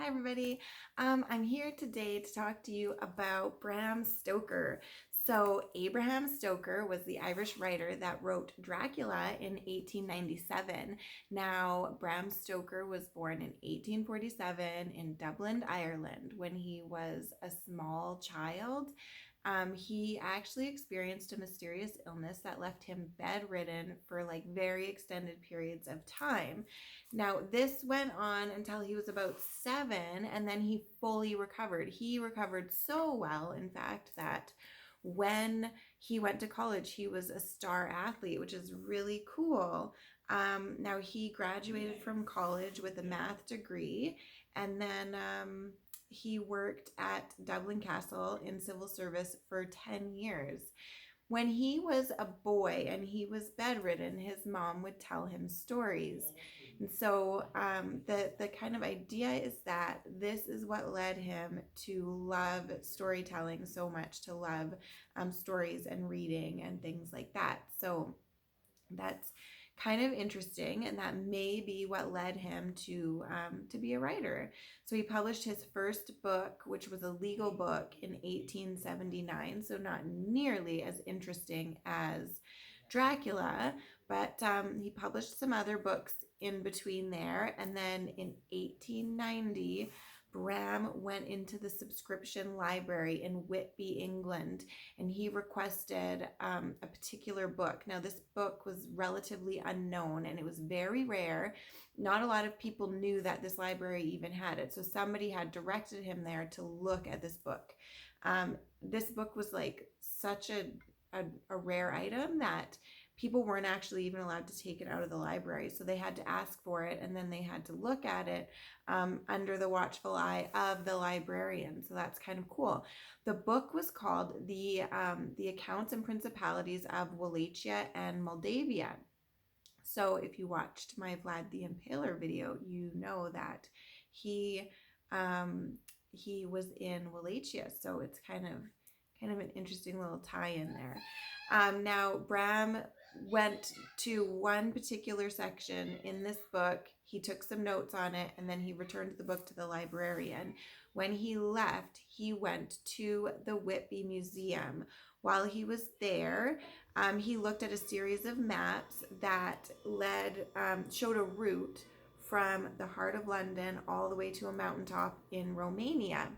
Hi everybody. I'm here today to talk to you about Bram Stoker. So Abraham Stoker was the Irish writer that wrote Dracula in 1897. Now, Bram Stoker was born in 1847 in Dublin, Ireland. When he was a small child, he actually experienced a mysterious illness that left him bedridden for like very extended periods of time. Now, this went on until he was about 7, and then he fully recovered. He recovered so well, in fact, that when he went to college, he was a star athlete, which is really cool. Now, he graduated from college with a math degree, and then he worked at Dublin Castle in civil service for 10 years. When he was a boy and he was bedridden, his mom would tell him stories. And so the kind of idea is that this is what led him to love storytelling so much, to love stories and reading and things like that. So that's kind of interesting, and that may be what led him to be a writer. So he published his first book, which was a legal book, in 1879. So not nearly as interesting as Dracula, but he published some other books in between there. And then in 1890, Bram went into the subscription library in Whitby, England, and he requested a particular book. Now, this book was relatively unknown and it was very rare. Not a lot of people knew that this library even had it. So somebody had directed him there to look at this book. This book was like such a rare item that people weren't actually even allowed to take it out of the library. So they had to ask for it, and then they had to look at it under the watchful eye of the librarian. So that's kind of cool. The book was called the Accounts and Principalities of Wallachia and Moldavia. So if you watched my Vlad the Impaler video, you know that he was in Wallachia. So it's kind of an interesting little tie-in there. Now, Bram went to one particular section in this book. He took some notes on it, and then he returned the book to the librarian. When he left, he went to the Whitby Museum. While he was there, he looked at a series of maps that showed a route from the heart of London all the way to a mountaintop in Romania.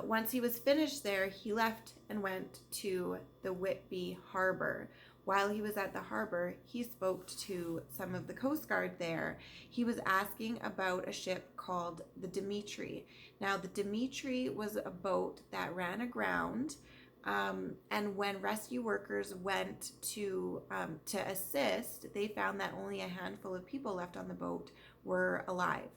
Once he was finished there, he left and went to the Whitby Harbor. While he was at the harbor, he spoke to some of the Coast Guard there. He was asking about a ship called the Dimitri. Now, the Dimitri was a boat that ran aground, and when rescue workers went to assist, they found that only a handful of people left on the boat were alive.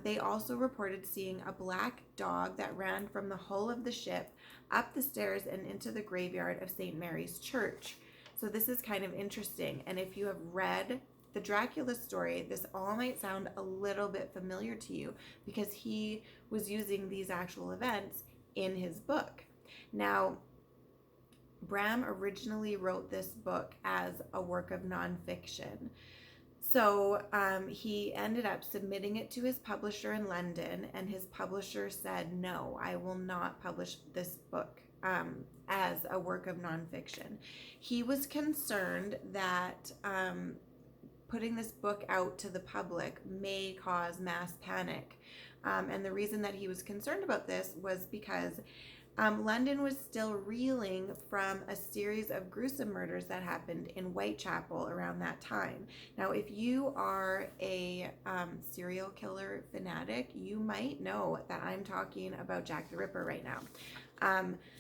They also reported seeing a black dog that ran from the hull of the ship up the stairs and into the graveyard of St. Mary's Church. So this is kind of interesting. And if you have read the Dracula story, this all might sound a little bit familiar to you because he was using these actual events in his book. Now, Bram originally wrote this book as a work of nonfiction. So he ended up submitting it to his publisher in London, and his publisher said, no, I will not publish this book as a work of nonfiction. He was concerned that putting this book out to the public may cause mass panic. And the reason that he was concerned about this was because London was still reeling from a series of gruesome murders that happened in Whitechapel around that time. Now, if you are a serial killer fanatic, you might know that I'm talking about Jack the Ripper right now.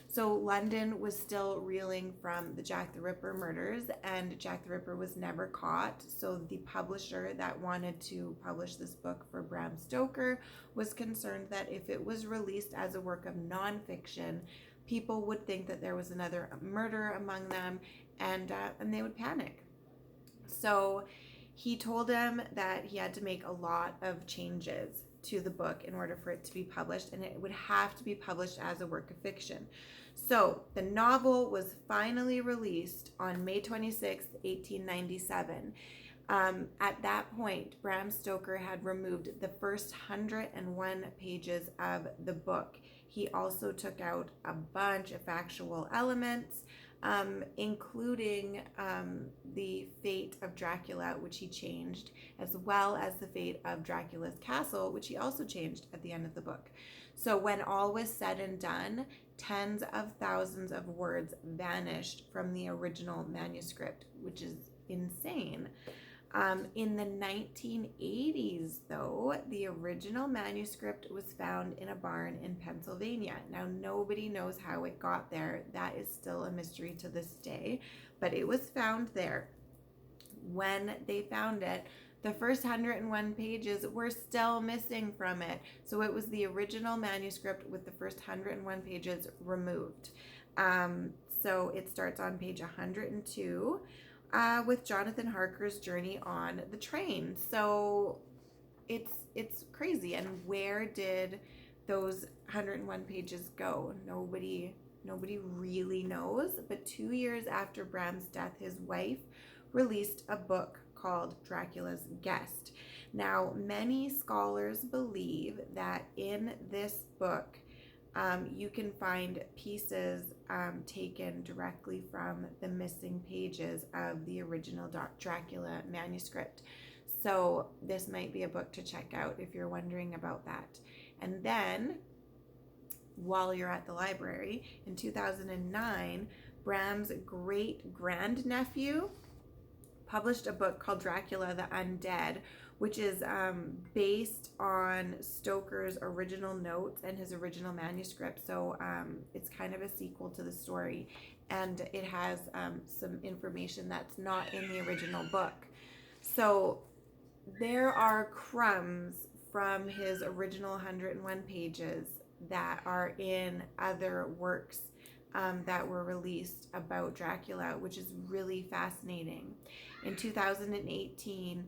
So London was still reeling from the Jack the Ripper murders, and Jack the Ripper was never caught. So the publisher that wanted to publish this book for Bram Stoker was concerned that if it was released as a work of nonfiction, people would think that there was another murder among them, and they would panic. So he told him that he had to make a lot of changes to the book in order for it to be published, and it would have to be published as a work of fiction. So the novel was finally released on May 26th, 1897. At that point, Bram Stoker had removed the first 101 pages of the book. He also took out a bunch of factual elements, including the fate of Dracula, which he changed, as well as the fate of Dracula's castle, which he also changed at the end of the book. So when all was said and done, tens of thousands of words vanished from the original manuscript, which is insane. In the 1980s, though, the original manuscript was found in a barn in Pennsylvania. Now, nobody knows how it got there. That is still a mystery to this day, but it was found there. When they found it, the first 101 pages were still missing from it. So it was the original manuscript with the first 101 pages removed. So it starts on page 102. With Jonathan Harker's journey on the train. So it's crazy. And where did those 101 pages go? Nobody really knows. But 2 years after Bram's death, his wife released a book called Dracula's Guest. Now, many scholars believe that in this book, you can find pieces taken directly from the missing pages of the original Dracula manuscript. So this might be a book to check out if you're wondering about that. And then, while you're at the library, in 2009, Bram's great-grandnephew published a book called Dracula the Undead, which is based on Stoker's original notes and his original manuscript. So it's kind of a sequel to the story, and it has some information that's not in the original book. So there are crumbs from his original 101 pages that are in other works that were released about Dracula, which is really fascinating. In 2018,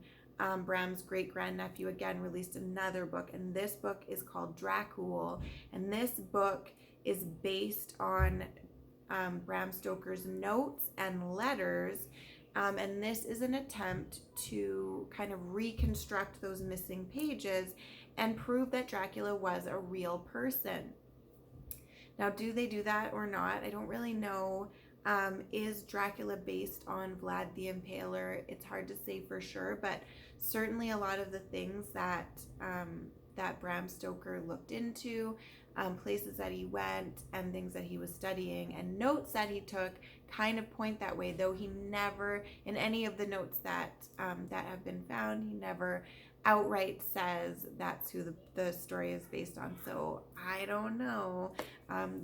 Bram's great-grandnephew again released another book, and this book is called Dracula, and this book is based on Bram Stoker's notes and letters, and this is an attempt to kind of reconstruct those missing pages and prove that Dracula was a real person. Now, do they do that or not? I don't really know. Is Dracula based on Vlad the Impaler? It's hard to say for sure, but certainly a lot of the things that that Bram Stoker looked into, places that he went and things that he was studying and notes that he took kind of point that way, though he never, in any of the notes that that have been found, he never outright says that's who the story is based on. So I don't know.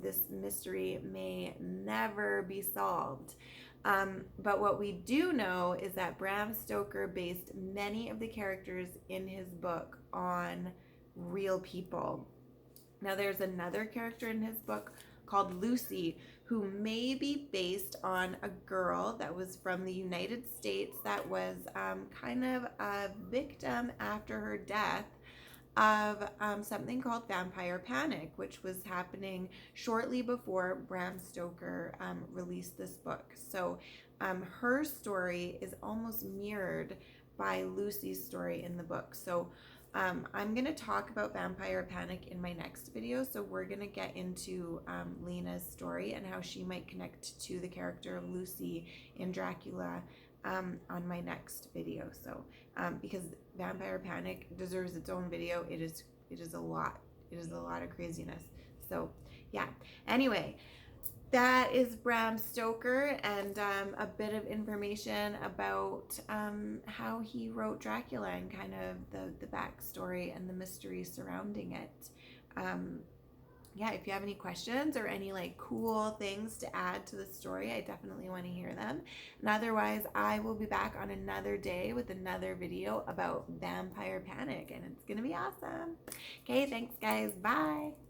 This mystery may never be solved. But what we do know is that Bram Stoker based many of the characters in his book on real people. Now, there's another character in his book called Lucy, who may be based on a girl that was from the United States that was kind of a victim after her death of something called vampire panic, which was happening shortly before Bram Stoker released this book. So her story is almost mirrored by Lucy's story in the book. So I'm going to talk about vampire panic in my next video. So we're going to get into Lena's story and how she might connect to the character of Lucy in Dracula on my next video. So because vampire panic deserves its own video. It is a lot. It is a lot of craziness. So yeah. Anyway, that is Bram Stoker and a bit of information about how he wrote Dracula and kind of the backstory and the mystery surrounding it. Yeah, if you have any questions or any like cool things to add to the story, I definitely want to hear them. And otherwise, I will be back on another day with another video about vampire panic, and it's going to be awesome. Okay, thanks guys. Bye.